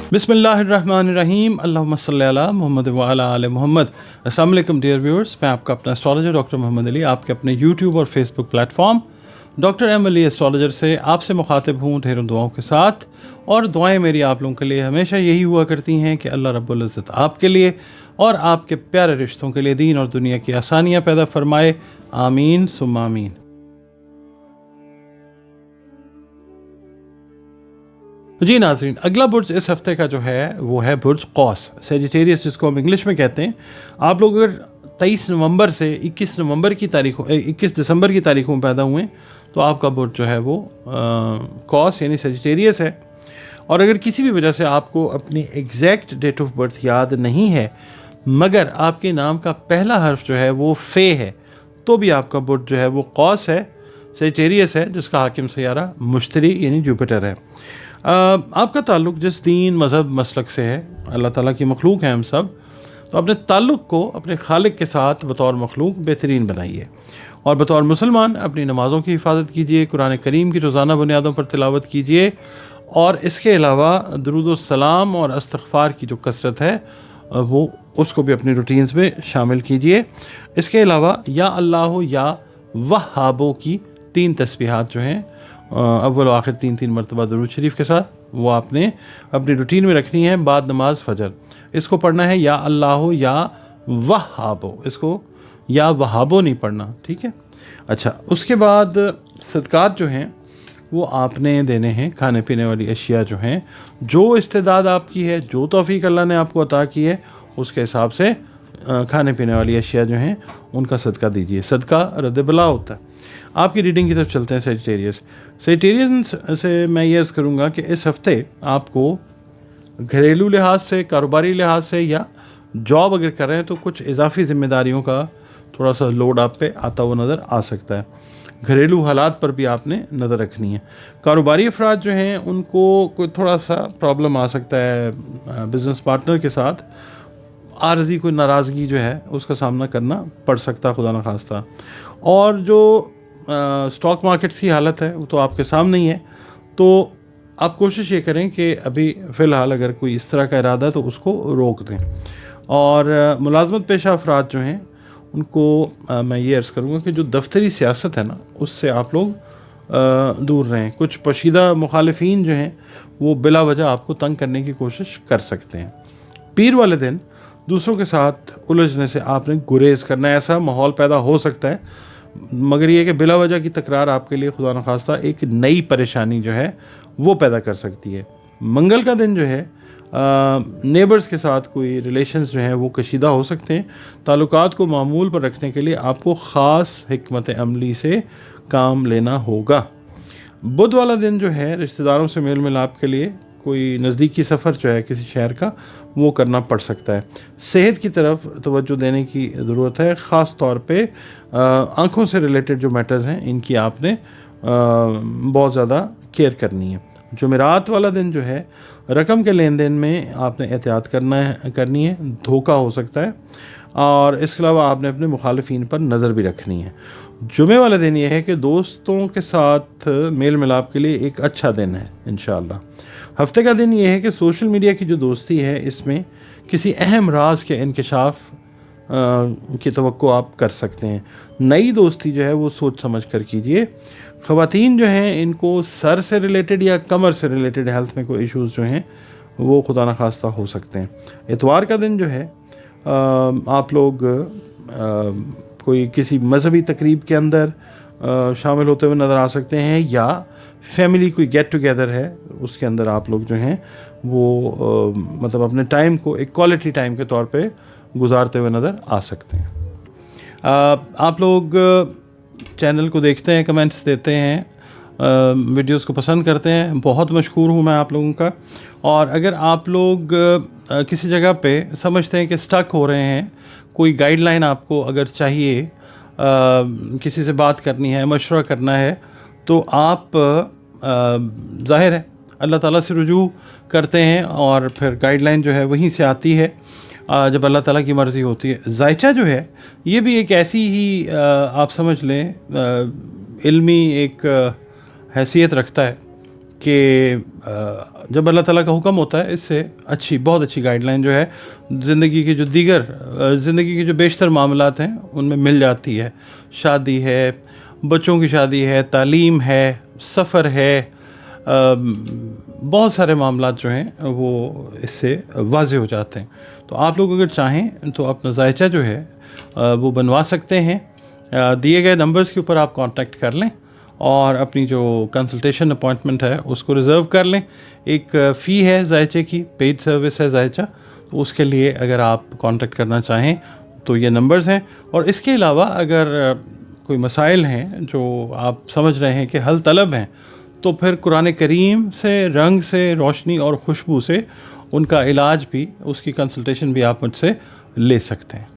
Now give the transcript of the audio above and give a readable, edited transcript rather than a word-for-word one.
बिस्मिल्लाहिर्रहमानिर्रहीम, अल्लाहुम्मा सल्ली अला मुहम्मद व अला आले मोहम्मद। अस्सलाम वालेकुम डियर व्यूअर्स, मैं आपका अपना एस्ट्रोलॉजर डॉक्टर मोहम्मद अली आपके अपने यूट्यूब और Facebook platform doctor M Ali astrologer से आपसे मुखातिब हूँ ढेरों दुआओं के साथ। और दुआएं मेरी आप लोगों के लिए हमेशा यही हुआ करती हैं कि अल्लाह रब्बुल इज़्ज़त आपके लिए और आपके प्यारे रिश्तों के लिए दीन और दुनिया की आसानियाँ पैदा फरमाए, आमीन सुम्मा आमीन। जी नाज़रीन, अगला बुर्ज इस हफ़्ते का जो है वो है बुर्ज कौस, सेजिटेरियस जिसको हम इंग्लिश में कहते हैं। आप लोग अगर 23 नवंबर से 21 दिसंबर की तारीखों में पैदा हुए तो आपका बुर्ज जो है वो कौस यानी सेजिटेरियस है। और अगर किसी भी वजह से आपको अपनी एग्जैक्ट डेट ऑफ बर्थ याद नहीं है मगर आपके नाम का पहला हर्फ जो है वो फे है तो भी आपका बुर्ज जो है वो कौस है, सेजिटेरियस है, जिसका हाकिम सैयारा मुश्तरी यानी जुपिटर है। आपका ताल्लुक़ जिस दीन मज़हब मसलक से है, अल्लाह ताला की मखलूक हैं हम सब, तो अपने ताल्लुक़ को अपने खालिक के साथ बतौर मखलूक बेहतरीन बनाइए और बतौर मुसलमान अपनी नमाज़ों की हिफाजत कीजिए, कुरान करीम की रोज़ाना बुनियादों पर तिलावत कीजिए और इसके अलावा दुरूद सलाम और इस्तिग़फ़ार की जो कसरत है वो उसको भी अपनी रूटीन्स में शामिल कीजिए। इसके अलावा या अल्लाह या वहाबो की 3 तस्बीहात जो हैं अव्वल आखिर 3 मरतबा दुरूद शरीफ के साथ वो आपने अपनी रूटीन में रखनी है बाद नमाज फ़जर। इसको पढ़ना है या अल्लाह या वहाबो, इसको या वहाबो नहीं पढ़ना, ठीक है। अच्छा, उसके बाद सदक़ात जो हैं वो आपने देने हैं खाने पीने वाली अशिया जो हैं, जो इस्तेदाद आपकी है, जो तौफ़ीक अल्लाह ने आपको अता की है उसके हिसाब से खाने पीने वाली अशिया जो हैं उनका सदका दीजिए। सदका रद्द बला होता है। आपकी रीडिंग की तरफ चलते हैं। सेजिटेरियस से मैं ये अर्ज़ करूँगा कि इस हफ़्ते आपको घरेलू लिहाज से, कारोबारी लिहाज से या जॉब अगर कर रहे हैं तो कुछ इजाफ़ी ज़िम्मेदारियों का थोड़ा सा लोड आप पे आता हुआ नज़र आ सकता है। घरेलू हालात पर भी आपने नज़र रखनी है। कारोबारी अफराद जो हैं उनको कोई थोड़ा सा प्रॉब्लम आ सकता है, बिज़नेस पार्टनर के साथ आर्जी कोई नाराज़गी जो है उसका सामना करना पड़ सकता है, खुदा न खास्ता। और जो स्टॉक मार्केट्स की हालत है वो तो आपके सामने ही है, तो आप कोशिश ये करें कि अभी फ़िलहाल अगर कोई इस तरह का इरादा है तो उसको रोक दें। और मुलाजमत पेशा अफराद जो हैं उनको मैं ये अर्ज़ करूँगा कि जो दफ्तरी सियासत है ना उससे आप लोग दूर रहें। कुछ पशीदा मुखालिफिन जो हैं वो बिला वजह आपको तंग करने की कोशिश कर सकते हैं। पीर वाले दिन दूसरों के साथ उलझने से आपने गुरेज करना है, ऐसा माहौल पैदा हो सकता है मगर ये कि बिला वजह की तकरार आपके लिए खुदा न खास्ता एक नई परेशानी जो है वो पैदा कर सकती है। मंगल का दिन जो है नेबर्स के साथ कोई रिलेशंस जो हैं वो कशीदा हो सकते हैं। ताल्लुकात को मामूल पर रखने के लिए आपको ख़ास हिकमत अमली से काम लेना होगा। बुध वाला दिन जो है रिश्तेदारों से मेल मिलाप के लिए कोई नज़दीकी सफ़र जो है किसी शहर का वो करना पड़ सकता है। सेहत की तरफ तवज्जो देने की ज़रूरत है, ख़ास तौर पे आँखों से रिलेटेड जो मैटर्स हैं इनकी आपने बहुत ज़्यादा केयर करनी है। जुमेरात वाला दिन जो है रकम के लेन देन में आपने एहतियात करनी है, धोखा हो सकता है और इसके अलावा आपने अपने मुखालिफिन पर नज़र भी रखनी है। जुमे वाला दिन ये है कि दोस्तों के साथ मेल मिलाप के लिए एक अच्छा दिन है इंशाअल्लाह। हफ्ते का दिन ये है कि सोशल मीडिया की जो दोस्ती है इसमें किसी अहम राज के इंकशाफ की तवक्को आप कर सकते हैं। नई दोस्ती जो है वो सोच समझ कर कीजिए। ख़वातीन जो हैं इनको सर से रिलेटेड या कमर से रिलेटेड हेल्थ में कोई इश्यूज़ जो हैं वो खुदा न खास्ता हो सकते हैं। इतवार का दिन जो है आप लोग कोई किसी मजहबी तकरीब के अंदर शामिल होते हुए नज़र आ सकते हैं या फैमिली कोई गेट टुगेदर है उसके अंदर आप लोग जो हैं वो मतलब अपने टाइम को एक क्वालिटी टाइम के तौर पे गुजारते हुए नज़र आ सकते हैं। आप लोग चैनल को देखते हैं, कमेंट्स देते हैं, वीडियोस को पसंद करते हैं, बहुत मशकूर हूँ मैं आप लोगों का। और अगर आप लोग किसी जगह पे समझते हैं कि स्टक हो रहे हैं, कोई गाइडलाइन आपको अगर चाहिए, किसी से बात करनी है, मशवरा करना है, तो आप ज़ाहिर है अल्लाह ताला से रुजू करते हैं और फिर गाइडलाइन जो है वहीं से आती है जब अल्लाह ताला की मर्ज़ी होती है। जायचा जो है ये भी एक ऐसी ही आप समझ लें इल्मी एक हैसियत रखता है کہ جب اللہ تعالیٰ کا حکم ہوتا ہے اس سے بہت اچھی گائیڈ لائن جو ہے زندگی کی جو زندگی کے جو بیشتر معاملات ہیں ان میں مل جاتی ہے. شادی ہے, بچوں کی شادی ہے, تعلیم ہے, سفر ہے, بہت سارے معاملات جو ہیں وہ اس سے واضح ہو جاتے ہیں. تو آپ لوگ اگر چاہیں تو اپنا ذائچہ جو ہے وہ بنوا سکتے ہیں. دیے گئے نمبرز کے اوپر آپ کانٹیکٹ کر لیں اور اپنی جو کنسلٹیشن اپوائنٹمنٹ ہے اس کو ریزرو کر لیں. ایک فی ہے ذائچے کی, پیڈ سروس ہے ذائچہ, تو اس کے لیے اگر آپ کانٹیکٹ کرنا چاہیں تو یہ نمبرز ہیں. اور اس کے علاوہ اگر کوئی مسائل ہیں جو آپ سمجھ رہے ہیں کہ حل طلب ہیں تو پھر قرآن کریم سے, رنگ سے, روشنی اور خوشبو سے ان کا علاج بھی, اس کی کنسلٹیشن بھی آپ مجھ سے لے سکتے ہیں.